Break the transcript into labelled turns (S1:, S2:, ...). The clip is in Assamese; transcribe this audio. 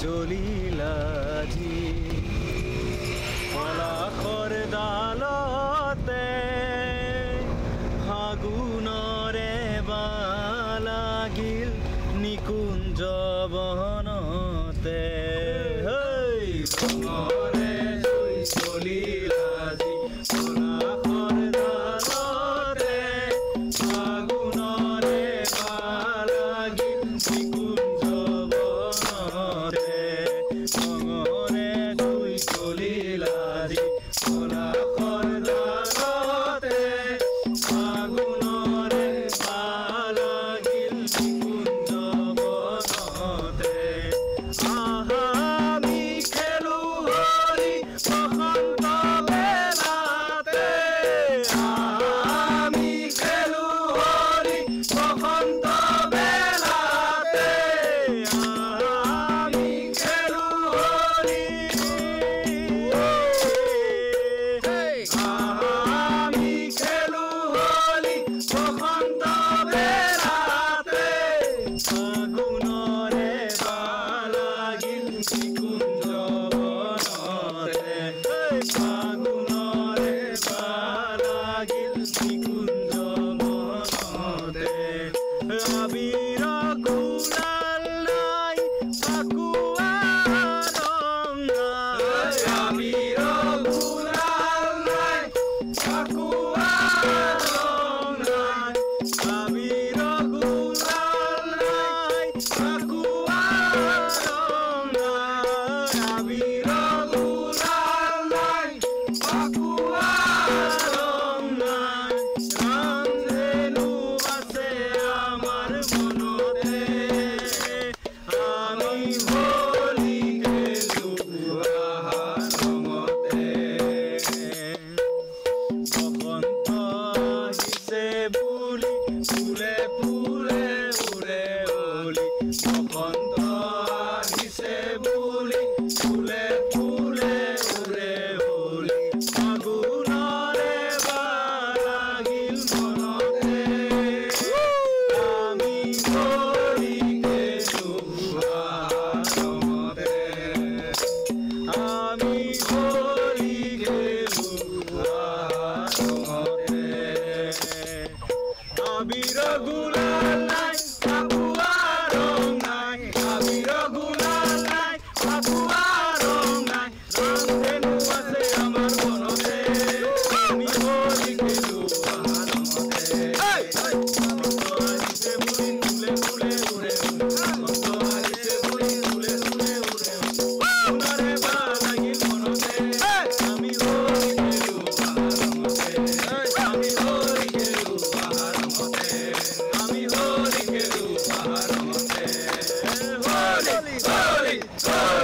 S1: জ্বলিলাজি পলাশৰ ডালতে ফাগুনৰে লাগিল নিকুঞ্জ বনতে ৰঙৰে জ্বলিলাজি পলাশৰ ডালতে ফাগুনৰে লাগিল নিকুঞ্জ বনতে ৰঙৰে জ্বলিলাজি পলাশৰ ডালতে ফাগুনৰে লাগিল নিকুঞ্জ বনতে আমি খেলো হৰি বসন্ত বেলাতে আমি খেলো হৰি বসন্ত বেলাতে আমি খেলো হৰি আমি খেলো হৰি বসন্ত বেলাতে ফাগুনৰে লাগিল নিকুঞ্জ বনতে ফাগুনৰে লাগিল নিকুঞ্জ বনতে আবিৰ গুলাল নাই ফাকুৱা ৰং নাই আবিৰ গুলাল নাই ফাকুৱা ৰং নাই আবিৰ গুলাল নাই ফাকুৱা ৰং নাই আবিৰ গুলাল নাই ফাকুৱা ৰং নাই ৰং যেনো আছে আমাৰ মনতে আমি হোলী খেলো ৰঙতে বসন্ত আহিছে বুলি ফুলে ফুলে উৰে ওলি বসন্ত আহিছে বুলি ফুলে ফুলে উৰে ওলি ফাগুনৰে লাগিল মনতে আমি হোলী খেলো ৰঙতে আমি হোলী খেলো ৰঙতে আবিৰ গুলাল নাই ফাকুৱা ৰং নাই আবিৰ গুলাল নাই ফাকুৱা ৰং নাই ৰং যেনো আছে আমাৰ মনতে আমি হোলী খেলো ৰঙতে বসন্ত আহিছে বুলি ফুলে ফুলে উৰে বসন্ত আহিছে বুলি ফুলে ফুলে উৰে ফাগুনৰে লাগিল মনতে আমি হোলী খেলো ৰঙতে আমি হোলী খেলো ৰঙতে আমি হোলী খেলো ৰঙতে হোলী হোলী